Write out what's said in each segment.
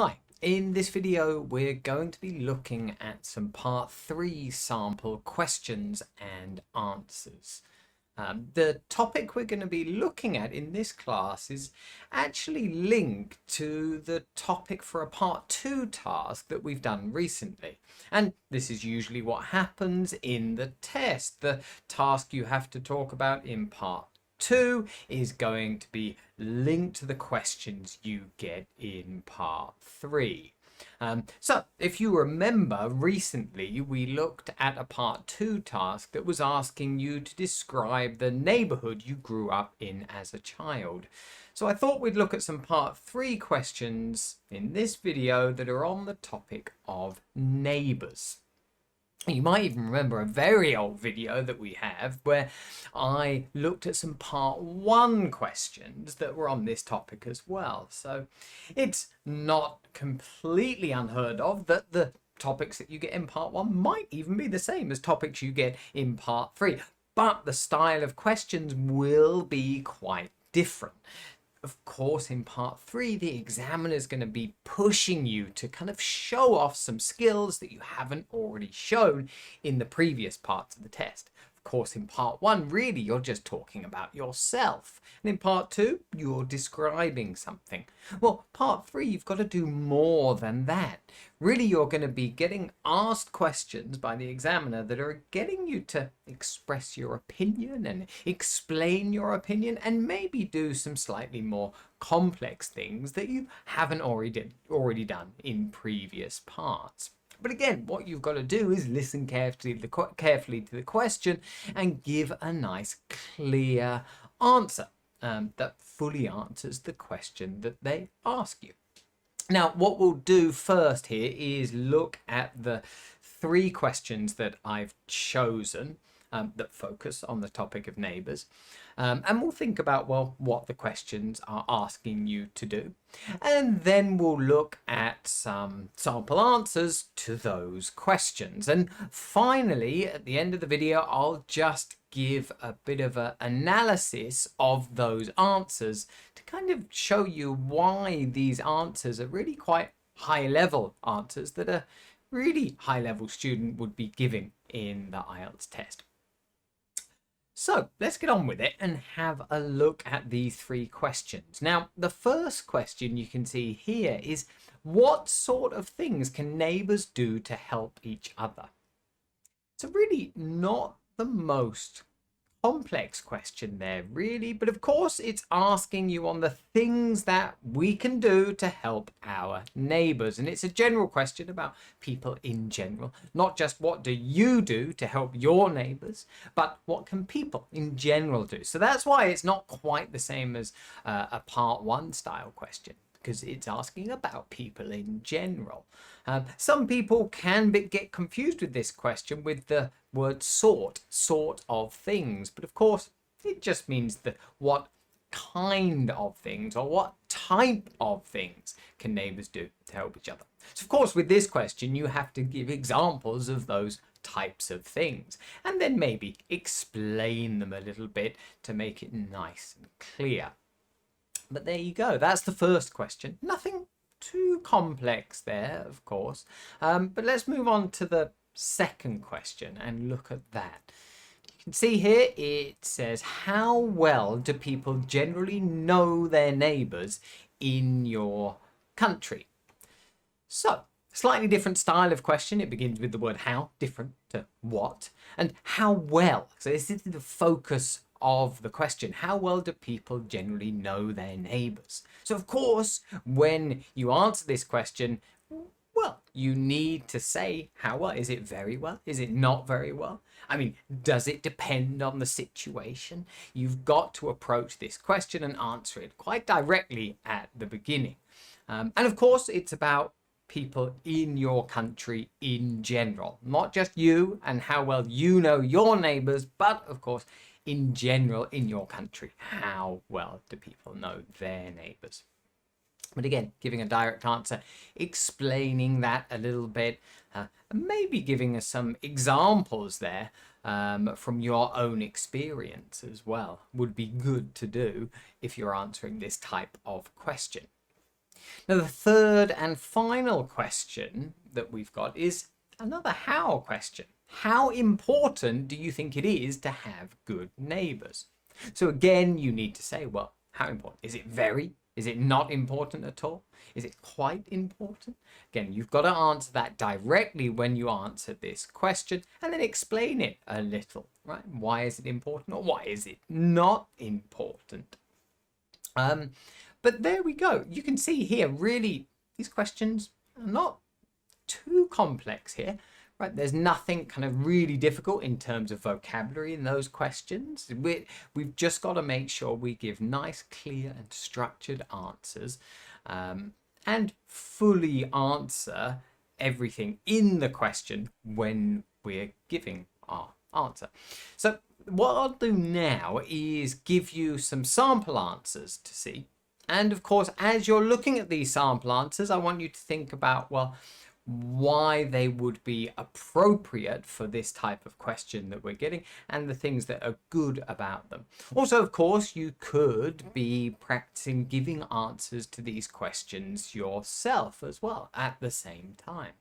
Hi, in this video we're going to be looking at some part 3 sample questions and answers. The topic we're going to be looking at in this class is actually linked to the topic for a part 2 task that we've done recently. And this is usually what happens in the test. The task you have to talk about in part 2 is going to be linked to the questions you get in part 3. So if you remember, recently we looked at a part 2 task that was asking you to describe the neighborhood you grew up in as a child. So I thought we'd look at some part 3 questions in this video that are on the topic of neighbors. You might even remember a very old video that we have where I looked at some part 1 questions that were on this topic as well. So it's not completely unheard of that the topics that you get in part 1 might even be the same as topics you get in part 3. But the style of questions will be quite different. Of course, in part 3, the examiner is going to be pushing you to kind of show off some skills that you haven't already shown in the previous parts of the test. Of course, in part 1, really, you're just talking about yourself. And in part 2, you're describing something. Well, part 3, you've got to do more than that. Really, you're going to be getting asked questions by the examiner that are getting you to express your opinion and explain your opinion and maybe do some slightly more complex things that you haven't already done in previous parts. But again, what you've got to do is listen carefully to the question and give a nice, clear answer that fully answers the question that they ask you. Now, what we'll do first here is look at the 3 questions that I've chosen that focus on the topic of neighbours. And we'll think about, well, what the questions are asking you to do. And then we'll look at some sample answers to those questions. And finally, at the end of the video, I'll just give a bit of an analysis of those answers to kind of show you why these answers are really quite high-level answers that a really high-level student would be giving in the IELTS test. So let's get on with it and have a look at these 3 questions. Now, the first question you can see here is, what sort of things can neighbours do to help each other? So really not the most complex question there, really, but of course it's asking you on the things that we can do to help our neighbours, and it's a general question about people in general, not just what do you do to help your neighbours, but what can people in general do. So that's why it's not quite the same as a part 1 style question, because it's asking about people in general. Some people can get confused with this question with the word sort of things, but of course it just means that what kind of things or what type of things can neighbours do to help each other. So of course with this question you have to give examples of those types of things and then maybe explain them a little bit to make it nice and clear. But there you go, that's the first question. Nothing too complex there, of course. But let's move on to the second question and look at that. You can see here it says, how well do people generally know their neighbours in your country? So, slightly different style of question. It begins with the word how, different to what, and how well. So this is the focus of the question. How well do people generally know their neighbours? So of course, when you answer this question, well, you need to say how well. Is it very well? Is it not very well? I mean, does it depend on the situation? You've got to approach this question and answer it quite directly at the beginning. And of course, it's about people in your country in general, not just you and how well you know your neighbours, but of course, in general in your country, how well do people know their neighbours? But again, giving a direct answer, explaining that a little bit, maybe giving us some examples there from your own experience as well would be good to do if you're answering this type of question. Now, the third and final question that we've got is another how question. How important do you think it is to have good neighbours? So again, you need to say, well, how important? Is it very? Is it not important at all? Is it quite important? Again, you've got to answer that directly when you answer this question and then explain it a little, right? Why is it important or why is it not important? But there we go. You can see here, really, these questions are not too complex here, right? There's nothing kind of really difficult in terms of vocabulary in those questions. We've just got to make sure we give nice, clear and structured answers and fully answer everything in the question when we're giving our answer. So what I'll do now is give you some sample answers to see. And of course, as you're looking at these sample answers, I want you to think about, well, why they would be appropriate for this type of question that we're getting and the things that are good about them. Also, of course, you could be practicing giving answers to these questions yourself as well at the same time.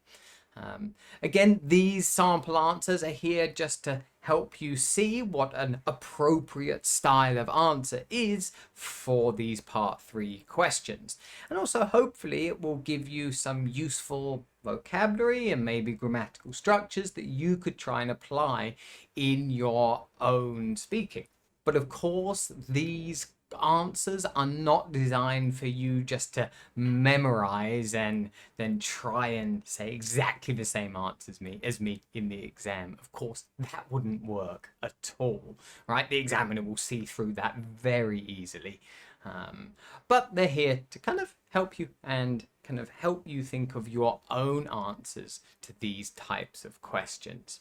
Again, these sample answers are here just to help you see what an appropriate style of answer is for these part 3 questions. And also, hopefully, it will give you some useful vocabulary and maybe grammatical structures that you could try and apply in your own speaking. But of course, these answers are not designed for you just to memorize and then try and say exactly the same answer as me in the exam. Of course, that wouldn't work at all, right? The examiner will see through that very easily. But they're here to kind of help you and kind of help you think of your own answers to these types of questions.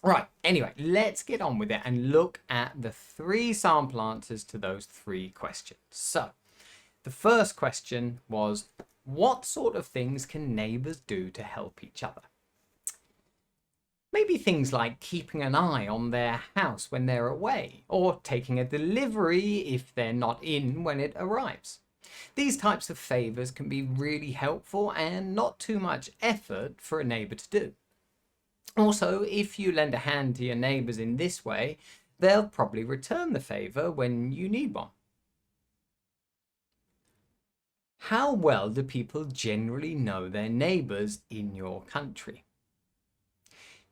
Right, anyway, let's get on with it and look at the 3 sample answers to those 3 questions. So, the first question was, what sort of things can neighbours do to help each other? Maybe things like keeping an eye on their house when they're away, or taking a delivery if they're not in when it arrives. These types of favours can be really helpful and not too much effort for a neighbour to do. Also, if you lend a hand to your neighbours in this way, they'll probably return the favour when you need one. How well do people generally know their neighbours in your country?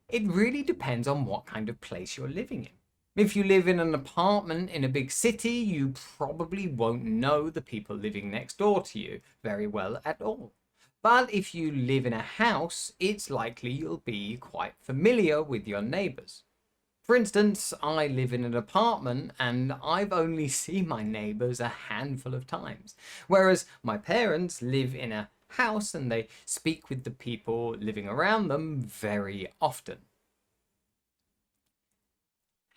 It really depends on what kind of place you're living in. If you live in an apartment in a big city, you probably won't know the people living next door to you very well at all. But if you live in a house, it's likely you'll be quite familiar with your neighbours. For instance, I live in an apartment and I've only seen my neighbours a handful of times, whereas my parents live in a house and they speak with the people living around them very often.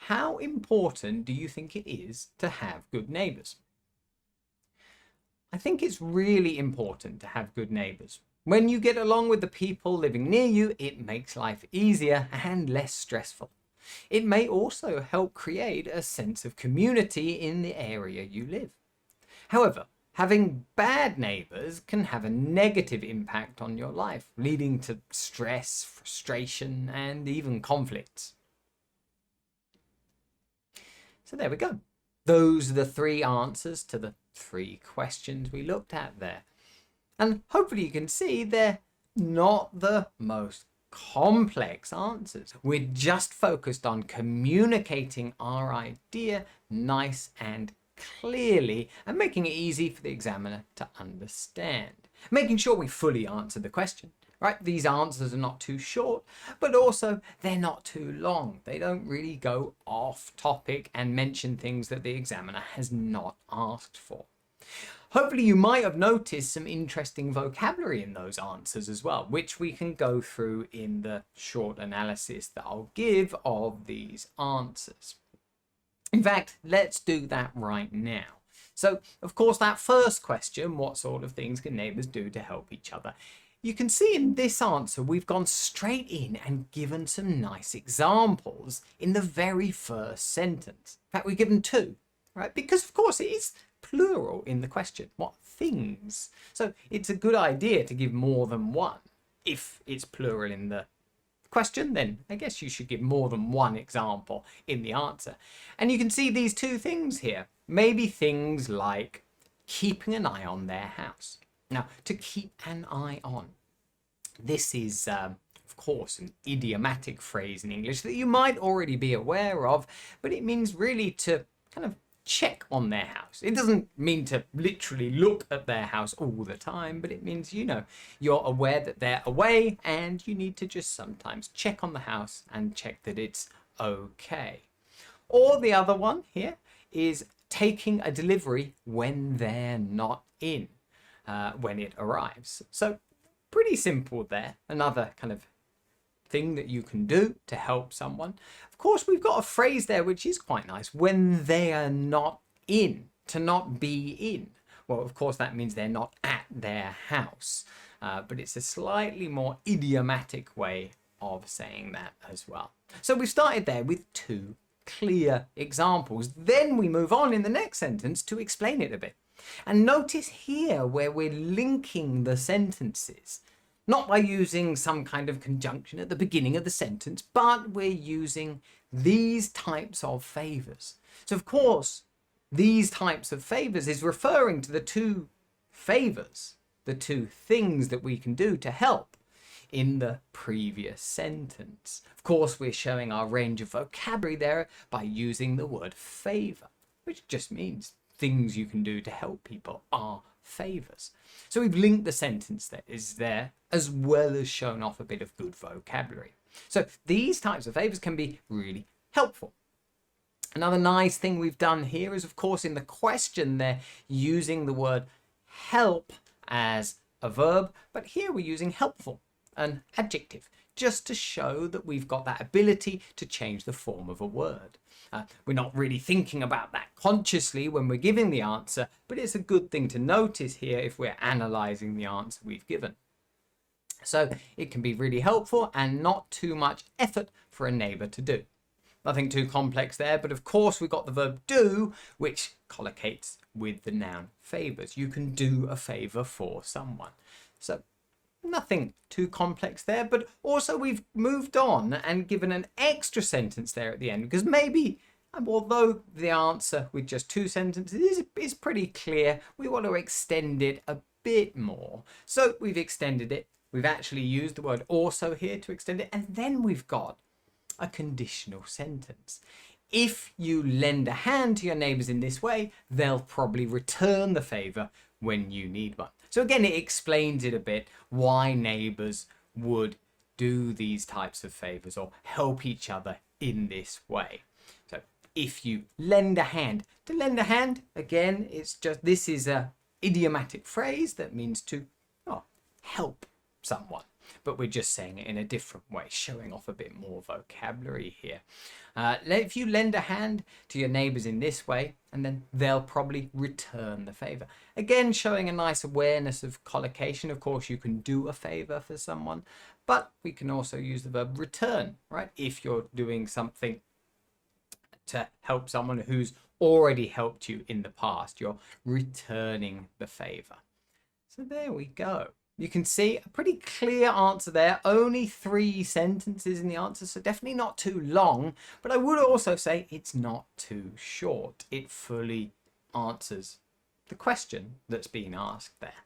How important do you think it is to have good neighbours? I think it's really important to have good neighbours. When you get along with the people living near you, it makes life easier and less stressful. It may also help create a sense of community in the area you live. However, having bad neighbours can have a negative impact on your life, leading to stress, frustration, and even conflicts. So there we go. Those are the 3 answers to the 3 questions we looked at there. And hopefully you can see they're not the most complex answers. We're just focused on communicating our idea nice and clearly and making it easy for the examiner to understand. Making sure we fully answer the question. Right, these answers are not too short, but also they're not too long. They don't really go off topic and mention things that the examiner has not asked for. Hopefully you might have noticed some interesting vocabulary in those answers as well, which we can go through in the short analysis that I'll give of these answers. In fact, let's do that right now. So, of course, that first question, what sort of things can neighbours do to help each other? You can see in this answer, we've gone straight in and given some nice examples in the very first sentence. In fact, we've given 2, right? Because, of course, it is plural in the question. What things. So it's a good idea to give more than one. If it's plural in the question, then I guess you should give more than one example in the answer. And you can see these two things here. Maybe things like keeping an eye on their house. Now, to keep an eye on, this is, of course, an idiomatic phrase in English that you might already be aware of, but it means really to kind of check on their house. It doesn't mean to literally look at their house all the time, but it means, you know, you're aware that they're away and you need to just sometimes check on the house and check that it's okay. Or the other one here is taking a delivery when they're not in, when it arrives. So pretty simple there. Another kind of thing that you can do to help someone. Of course, we've got a phrase there which is quite nice. When they are not in, to not be in. Well, of course, that means they're not at their house. But it's a slightly more idiomatic way of saying that as well. So we've started there with two clear examples. Then we move on in the next sentence to explain it a bit. And notice here where we're linking the sentences. Not by using some kind of conjunction at the beginning of the sentence, but we're using these types of favours. So of course, these types of favours is referring to the two favours, the two things that we can do to help in the previous sentence. Of course, we're showing our range of vocabulary there by using the word favour, which just means things you can do to help people are favours. So we've linked the sentence that is there as well as shown off a bit of good vocabulary. So these types of favours can be really helpful. Another nice thing we've done here is, of course, in the question they're using the word help as a verb, but here we're using helpful, an adjective, just to show that we've got that ability to change the form of a word. We're not really thinking about that consciously when we're giving the answer, but it's a good thing to notice here if we're analysing the answer we've given. So it can be really helpful and not too much effort for a neighbour to do. Nothing too complex there, but of course we've got the verb do, which collocates with the noun favours. You can do a favour for someone. So nothing too complex there, but also we've moved on and given an extra sentence there at the end, because maybe, although the answer with just two sentences is pretty clear, we want to extend it a bit more. So we've extended it. We've actually used the word also here to extend it, and then we've got a conditional sentence. If you lend a hand to your neighbours in this way, they'll probably return the favour when you need one. So again, it explains it a bit why neighbours would do these types of favours or help each other in this way. So if you lend a hand, to lend a hand, again, it's just, this is a idiomatic phrase that means to help someone, but we're just saying it in a different way, showing off a bit more vocabulary here. If you lend a hand to your neighbours in this way, and then they'll probably return the favour. Again, showing a nice awareness of collocation. Of course, you can do a favour for someone, but we can also use the verb return, right? If you're doing something to help someone who's already helped you in the past, you're returning the favour. So there we go. You can see a pretty clear answer there. Only 3 sentences in the answer, so definitely not too long. But I would also say it's not too short. It fully answers the question that's being asked there.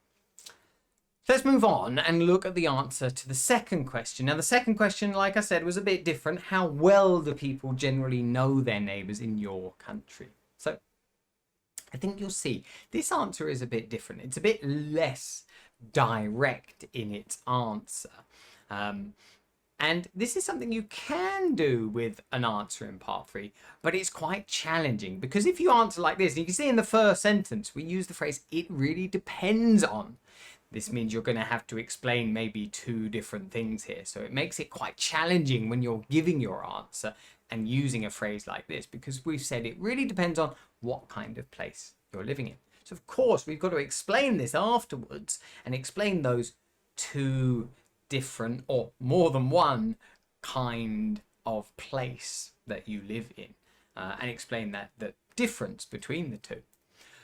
Let's move on and look at the answer to the second question. Now, the second question, like I said, was a bit different. How well do people generally know their neighbours in your country? So I think you'll see this answer is a bit different. It's a bit less direct in its answer, and this is something you can do with an answer in part 3, but it's quite challenging, because if you answer like this, you can see in the first sentence we use the phrase "it really depends on." This means you're going to have to explain maybe 2 different things here, so it makes it quite challenging when you're giving your answer and using a phrase like this, because we've said it really depends on what kind of place you're living in. So of course we've got to explain this afterwards and explain those 2 different or more than one kind of place that you live in, and explain that the difference between the 2.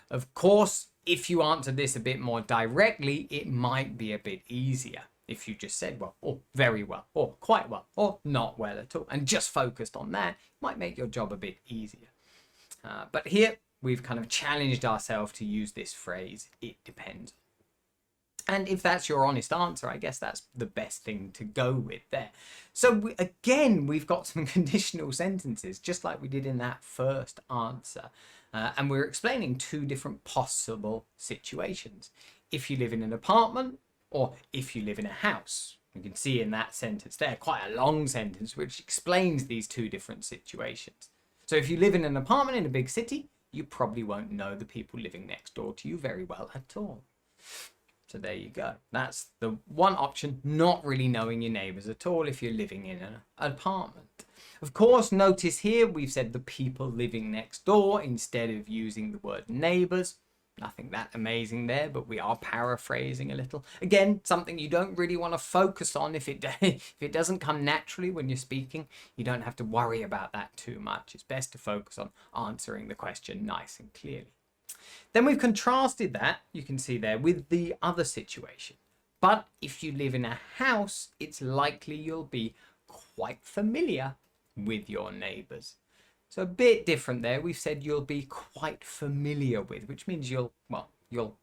Of course, If you answer this a bit more directly, it might be a bit easier. If you just said, well, or very well, or quite well, or not well at all, and just focused on that, might make your job a bit easier. But here, we've kind of challenged ourselves to use this phrase, it depends. And if that's your honest answer, I guess that's the best thing to go with there. So again, we've got some conditional sentences, just like we did in that first answer. And we're explaining two different possible situations. If you live in an apartment or if you live in a house. You can see in that sentence there, quite a long sentence, which explains these two different situations. So if you live in an apartment in a big city, you probably won't know the people living next door to you very well at all. So there you go. That's the one option, not really knowing your neighbours at all if you're living in an apartment. Of course, notice here we've said the people living next door instead of using the word neighbours. Nothing that amazing there, but we are paraphrasing a little. Again, something you don't really want to focus on if it doesn't come naturally when you're speaking. You don't have to worry about that too much. It's best to focus on answering the question nice and clearly. Then we've contrasted that, you can see there, with the other situation. But if you live in a house, it's likely you'll be quite familiar with your neighbours. So a bit different there. We've said you'll be quite familiar with, which means you'll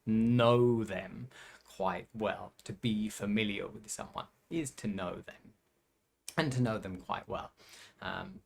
know them quite well. To be familiar with someone is to know them, and to know them quite well.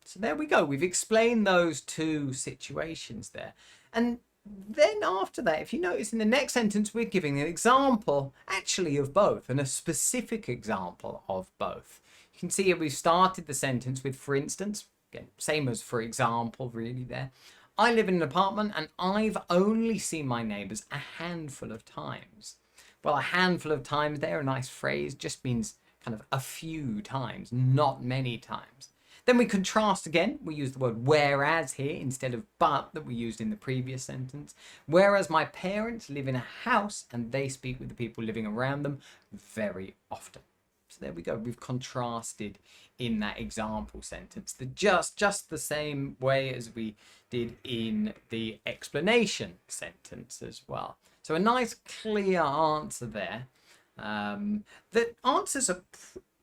So there we go. We've explained those two situations there. And then after that, if you notice in the next sentence, we're giving an example actually of both, and a specific example of both. You can see here we've started the sentence with, for instance. Again, same as for example, really there. I live in an apartment and I've only seen my neighbours a handful of times. Well, a handful of times there, a nice phrase, just means kind of a few times, not many times. Then we contrast again. We use the word whereas here instead of but that we used in the previous sentence. Whereas my parents live in a house and they speak with the people living around them very often. So there we go. We've contrasted in that example sentence. Just the same way as we did in the explanation sentence as well. So a nice clear answer there. That answers are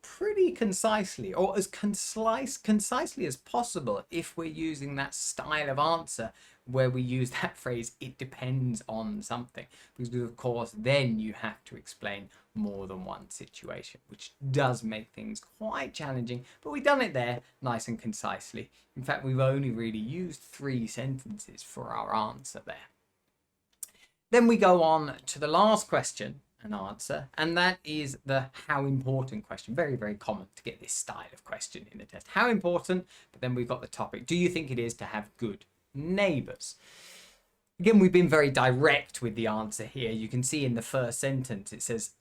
pretty concisely, or as concisely as possible if we're using that style of answer where we use that phrase, it depends on something. Because of course, then you have to explain more than one situation, which does make things quite challenging, but we've done it there nice and concisely. In fact, we've only really used 3 sentences for our answer there. Then we go on to the last question and answer, and that is the how important question. Very, very common to get this style of question in a test. How important, but then we've got the topic. Do you think it is to have good neighbours? Again, we've been very direct with the answer here. You can see in the first sentence, it says,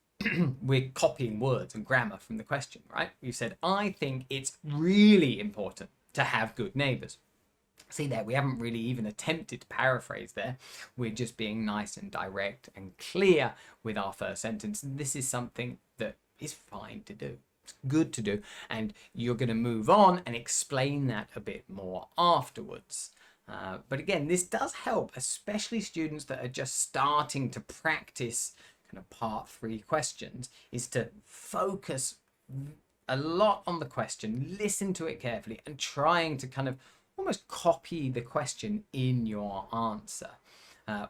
we're copying words and grammar from the question, right? We've said, I think it's really important to have good neighbours. See there, we haven't really even attempted to paraphrase there. We're just being nice and direct and clear with our first sentence. And this is something that is fine to do. It's good to do. And you're going to move on and explain that a bit more afterwards. But again, this does help, especially students that are just starting to practice kind of part 3 questions, is to focus a lot on the question, listen to it carefully, and trying to kind of almost copy the question in your answer,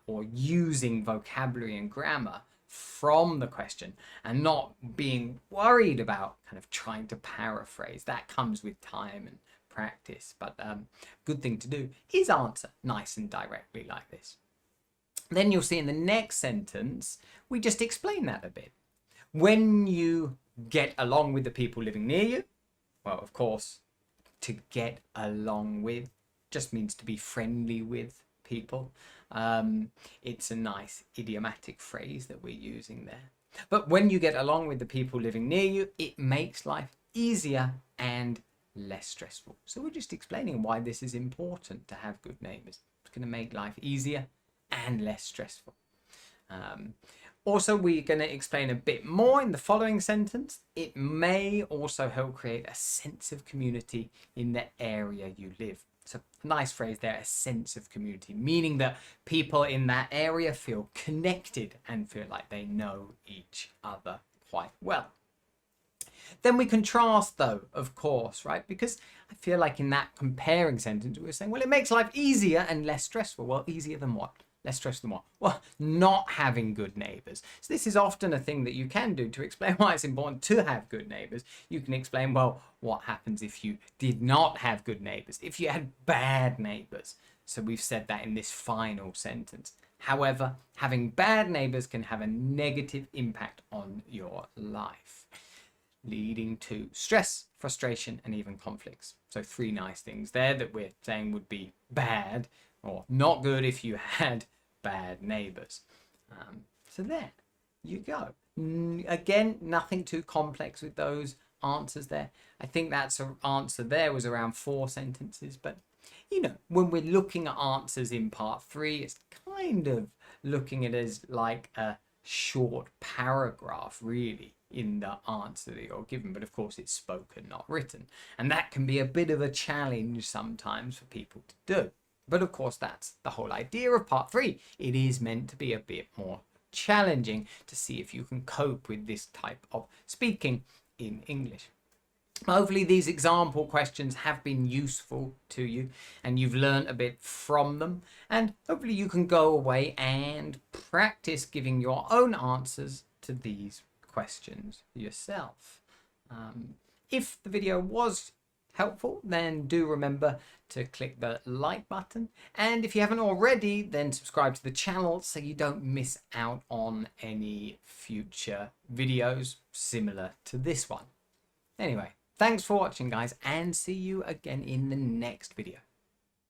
or using vocabulary and grammar from the question and not being worried about kind of trying to paraphrase. That comes with time and practice, but good thing to do is answer nice and directly like this. Then you'll see in the next sentence, we just explain that a bit. When you get along with the people living near you, well, of course, to get along with just means to be friendly with people. It's a nice idiomatic phrase that we're using there. But when you get along with the people living near you, it makes life easier and less stressful. So we're just explaining why this is important to have good neighbours. It's going to make life easier and less stressful. Also, we're going to explain a bit more in the following sentence. It may also help create a sense of community in the area you live. So nice phrase there, a sense of community, meaning that people in that area feel connected and feel like they know each other quite well. Then we contrast though, of course, right? Because I feel like in that comparing sentence, we were saying, well, it makes life easier and less stressful. Well, easier than what? Less stressful than what? Well, not having good neighbours. So this is often a thing that you can do to explain why it's important to have good neighbours. You can explain, well, what happens if you did not have good neighbours, if you had bad neighbours. So we've said that in this final sentence. However, having bad neighbours can have a negative impact on your life, leading to stress, frustration, and even conflicts. So 3 nice things there that we're saying would be bad or not good if you had bad neighbours. So there you go. Again, nothing too complex with those answers there. I think that's an answer there was around 4 sentences, but you know, when we're looking at answers in part 3, it's kind of looking at it as like a short paragraph really in the answer that you're given, but of course it's spoken, not written, and that can be a bit of a challenge sometimes for people to do. But of course that's the whole idea of part 3. It is meant to be a bit more challenging to see if you can cope with this type of speaking in English. Hopefully these example questions have been useful to you and you've learned a bit from them, and hopefully you can go away and practice giving your own answers to these questions yourself. If the video was helpful, then do remember to click the like button, and if you haven't already, then subscribe to the channel so you don't miss out on any future videos similar to this one. Anyway, thanks for watching guys, and see you again in the next video.